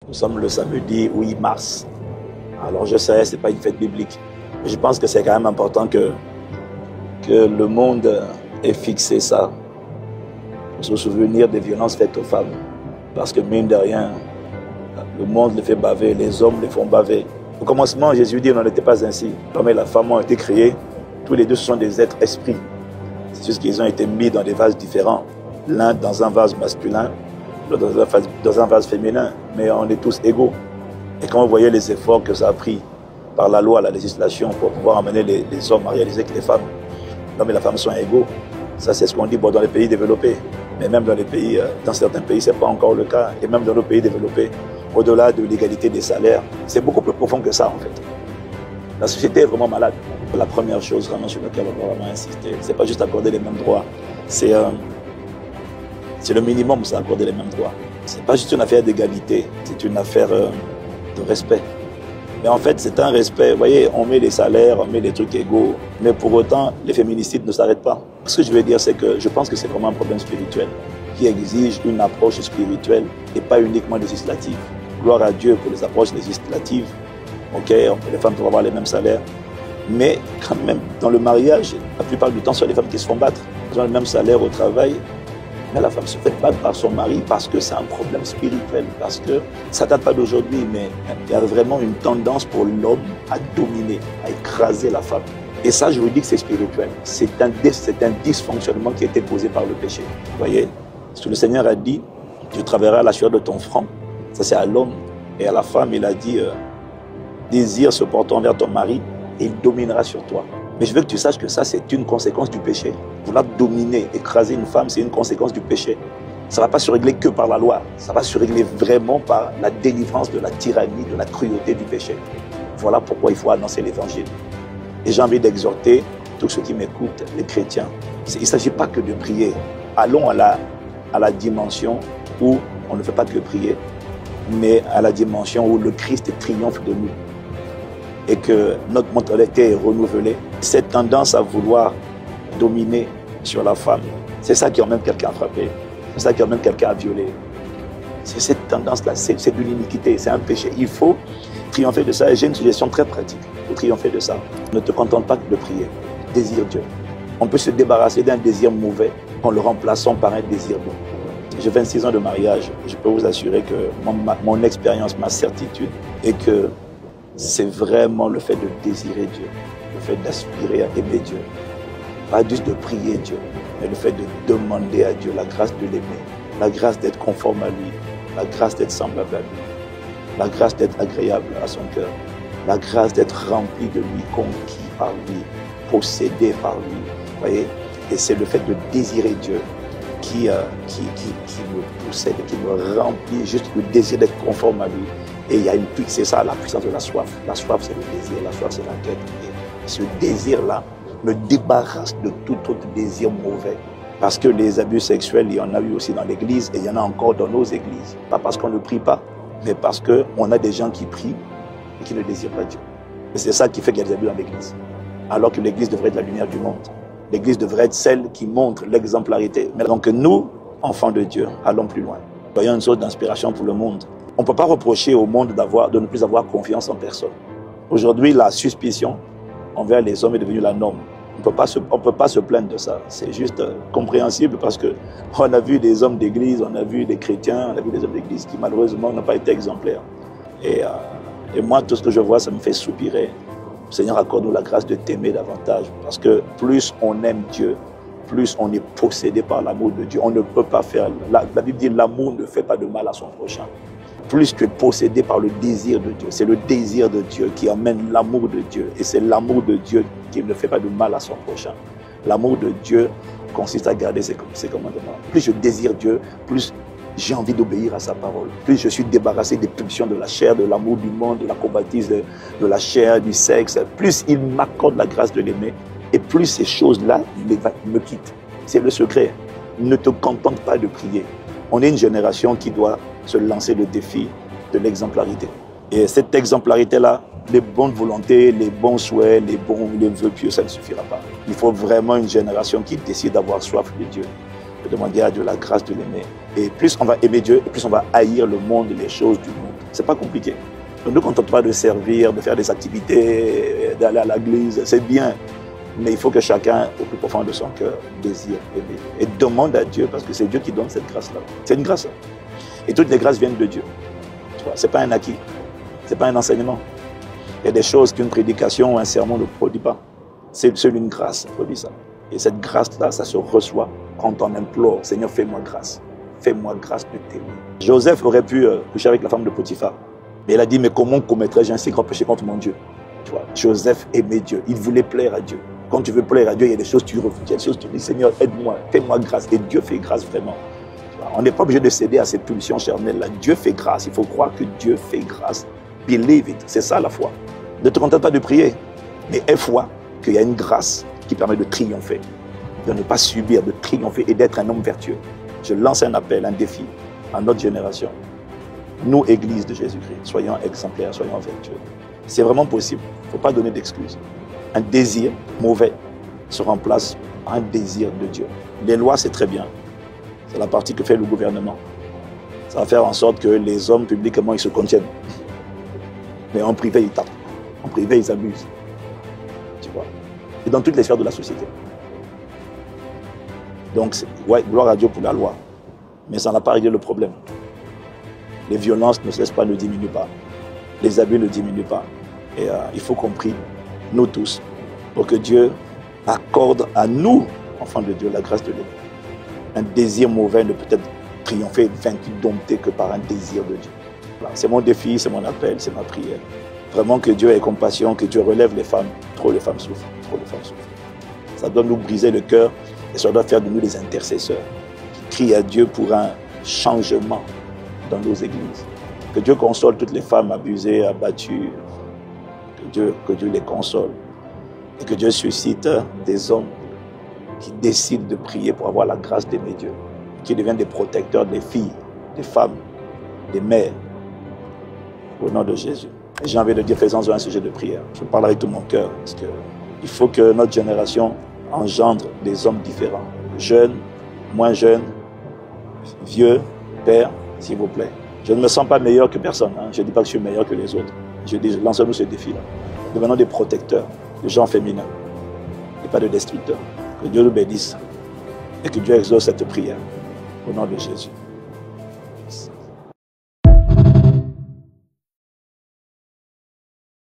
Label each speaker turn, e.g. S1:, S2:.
S1: Nous sommes le samedi 8 mars. Alors je sais, ce n'est pas une fête biblique. Mais je pense que c'est quand même important que le monde ait fixé ça pour se souvenir des violences faites aux femmes. Parce que mine de rien, le monde les fait baver, les hommes les font baver. Au commencement, Jésus dit, on n'en était pas ainsi. L'homme et la femme ont été créés. Tous les deux sont des êtres esprits. C'est juste qu'ils ont été mis dans des vases différents. L'un dans un vase masculin, l'autre dans un vase féminin. Mais on est tous égaux. Et quand vous voyez les efforts que ça a pris par la loi, la législation, pour pouvoir amener les hommes à réaliser que les femmes, l'homme et la femme sont égaux, ça c'est ce qu'on dit bon, dans les pays développés. Mais même dans les pays, dans certains pays, ce n'est pas encore le cas. Et même dans nos pays développés, au-delà de l'égalité des salaires, c'est beaucoup plus profond que ça en fait. La société est vraiment malade. La première chose vraiment sur laquelle on va vraiment insister, c'est pas juste accorder les mêmes droits, c'est le minimum, c'est accorder les mêmes droits. C'est pas juste une affaire d'égalité, c'est une affaire de respect. Mais en fait, c'est un respect. Vous voyez, on met les salaires, on met les trucs égaux, mais pour autant, les féminicides ne s'arrêtent pas. Ce que je veux dire, c'est que je pense que c'est vraiment un problème spirituel qui exige une approche spirituelle et pas uniquement législative. Gloire à Dieu pour les approches législatives. Ok, les femmes peuvent avoir les mêmes salaires, mais quand même, dans le mariage, la plupart du temps, ce sont les femmes qui se font battre. Elles ont le même salaire au travail, mais la femme se fait battre par son mari parce que c'est un problème spirituel, parce que ça ne date pas d'aujourd'hui, mais il y a vraiment une tendance pour l'homme à dominer, à écraser la femme. Et ça, je vous dis que c'est spirituel. C'est un dysfonctionnement qui a été causé par le péché. Vous voyez, ce que le Seigneur a dit, tu travailleras la sueur de ton front. Ça, c'est à l'homme. Et à la femme, il a dit, désire se portant vers ton mari et il dominera sur toi. Mais je veux que tu saches que ça, c'est une conséquence du péché. Vouloir dominer, écraser une femme, c'est une conséquence du péché. Ça ne va pas se régler que par la loi. Ça va se régler vraiment par la délivrance de la tyrannie, de la cruauté du péché. Voilà pourquoi il faut annoncer l'évangile. Et j'ai envie d'exhorter tous ceux qui m'écoutent, les chrétiens. Il ne s'agit pas que de prier. Allons à la dimension où on ne fait pas que prier, mais à la dimension où le Christ triomphe de nous. Et que notre mentalité est renouvelée. Cette tendance à vouloir dominer sur la femme, c'est ça qui emmène quelqu'un à frapper, c'est ça qui emmène quelqu'un à violer. C'est cette tendance-là, c'est de l'iniquité, c'est un péché. Il faut triompher de ça et j'ai une suggestion très pratique pour triompher de ça. Ne te contente pas de prier, désire Dieu. On peut se débarrasser d'un désir mauvais en le remplaçant par un désir bon. J'ai 26 ans de mariage, je peux vous assurer que mon expérience, ma certitude est que c'est vraiment le fait de désirer Dieu, le fait d'aspirer à aimer Dieu. Pas juste de prier Dieu, mais le fait de demander à Dieu la grâce de l'aimer, la grâce d'être conforme à lui, la grâce d'être semblable à lui, la grâce d'être agréable à son cœur, la grâce d'être rempli de lui, conquis par lui, possédé par lui. Vous voyez? Et c'est le fait de désirer Dieu qui me possède, qui me remplit, juste le désir d'être conforme à lui. Et il y a c'est ça la puissance de la soif. La soif, c'est le désir, la soif, c'est la quête. Et ce désir-là me débarrasse de tout autre désir mauvais. Parce que les abus sexuels, il y en a eu aussi dans l'église et il y en a encore dans nos églises. Pas parce qu'on ne prie pas, mais parce qu'on a des gens qui prient et qui ne désirent pas Dieu. Et c'est ça qui fait qu'il y a des abus dans l'église. Alors que l'église devrait être la lumière du monde. L'église devrait être celle qui montre l'exemplarité. Mais donc nous, enfants de Dieu, allons plus loin. Soyons une source d'inspiration pour le monde. On ne peut pas reprocher au monde de ne plus avoir confiance en personne. Aujourd'hui, la suspicion envers les hommes est devenue la norme. On ne peut pas se plaindre de ça. C'est juste compréhensible parce qu'on a vu des hommes d'église, on a vu des chrétiens, on a vu des hommes d'église qui malheureusement n'ont pas été exemplaires. Et moi, tout ce que je vois, ça me fait soupirer. Seigneur, accorde-nous la grâce de t'aimer davantage. Parce que plus on aime Dieu, plus on est possédé par l'amour de Dieu. On ne peut pas faire... La Bible dit l'amour ne fait pas de mal à son prochain. Plus tu es possédé par le désir de Dieu. C'est le désir de Dieu qui emmène l'amour de Dieu. Et c'est l'amour de Dieu qui ne fait pas de mal à son prochain. L'amour de Dieu consiste à garder ses commandements. Plus je désire Dieu, plus j'ai envie d'obéir à sa parole. Plus je suis débarrassé des pulsions de la chair, de l'amour du monde, de la convoitise de la chair, du sexe. Plus il m'accorde la grâce de l'aimer. Et plus ces choses-là me quittent. C'est le secret. Ne te contente pas de prier. On est une génération qui doit se lancer le défi de l'exemplarité. Et cette exemplarité-là, les bonnes volontés, les bons souhaits, les vœux pieux, ça ne suffira pas. Il faut vraiment une génération qui décide d'avoir soif de Dieu, de demander à Dieu la grâce de l'aimer. Et plus on va aimer Dieu, et plus on va haïr le monde et les choses du monde. C'est pas compliqué. Donc, ne contente pas de servir, de faire des activités, d'aller à l'église, c'est bien. Mais il faut que chacun, au plus profond de son cœur, désire aimer. Et demande à Dieu, parce que c'est Dieu qui donne cette grâce-là. C'est une grâce. Et toutes les grâces viennent de Dieu. Ce n'est pas un acquis. Ce n'est pas un enseignement. Il y a des choses qu'une prédication ou un sermon ne produit pas. C'est seule une grâce qui produit ça. Et cette grâce-là, ça se reçoit quand on implore, Seigneur, fais-moi grâce. Fais-moi grâce de t'aimer. Joseph aurait pu coucher avec la femme de Potiphar. Mais il a dit, mais comment commettrais-je un si grand péché contre mon Dieu? Tu vois, Joseph aimait Dieu. Il voulait plaire à Dieu. Quand tu veux plaire à Dieu, il y a des choses que tu refuses. Il y a des choses que tu dis, Seigneur, aide-moi, fais-moi grâce. Et Dieu fait grâce vraiment. On n'est pas obligé de céder à cette pulsion charnelle-là. Dieu fait grâce. Il faut croire que Dieu fait grâce. Believe it. C'est ça la foi. Ne te contente pas de prier, mais aie foi qu'il y a une grâce qui permet de triompher, de ne pas subir, de triompher et d'être un homme vertueux. Je lance un appel, un défi à notre génération. Nous, Église de Jésus-Christ, soyons exemplaires, soyons vertueux. C'est vraiment possible. Il ne faut pas donner d'excuses. Un désir mauvais se remplace par un désir de Dieu. Les lois, c'est très bien. C'est la partie que fait le gouvernement. Ça va faire en sorte que les hommes, publiquement, ils se contiennent. Mais en privé, ils tapent. En privé, ils abusent. Tu vois. Et dans toutes les sphères de la société. Donc, ouais, gloire à Dieu pour la loi. Mais ça n'a pas réglé le problème. Les violences ne cessent pas, ne diminuent pas. Les abus ne diminuent pas. Et il faut qu'on prie, nous tous, pour que Dieu accorde à nous, enfants de Dieu, la grâce de l'aimer. Un désir mauvais ne peut être triomphé, vaincu, dompté que par un désir de Dieu. Voilà. C'est mon défi, c'est mon appel, c'est ma prière. Vraiment que Dieu ait compassion, que Dieu relève les femmes. Trop les femmes souffrent, trop les femmes souffrent. Ça doit nous briser le cœur et ça doit faire de nous des intercesseurs qui crient à Dieu pour un changement dans nos églises. Que Dieu console toutes les femmes abusées, abattues. Que Dieu les console. Et que Dieu suscite des hommes qui décident de prier pour avoir la grâce d'aimer Dieu. Qui deviennent des protecteurs des filles, des femmes, des mères. Au nom de Jésus. Et j'ai envie de dire, faisons-en un sujet de prière. Je parle avec tout mon cœur. Parce qu'il faut que notre génération engendre des hommes différents. Jeunes, moins jeunes, vieux, pères, s'il vous plaît. Je ne me sens pas meilleur que personne. Hein. Je ne dis pas que je suis meilleur que les autres. Je dis, lançons-nous ce défi-là. Devenons des protecteurs, de gens féminins, et pas de destructeurs. Que Dieu nous bénisse et que Dieu exauce cette prière. Au nom de Jésus.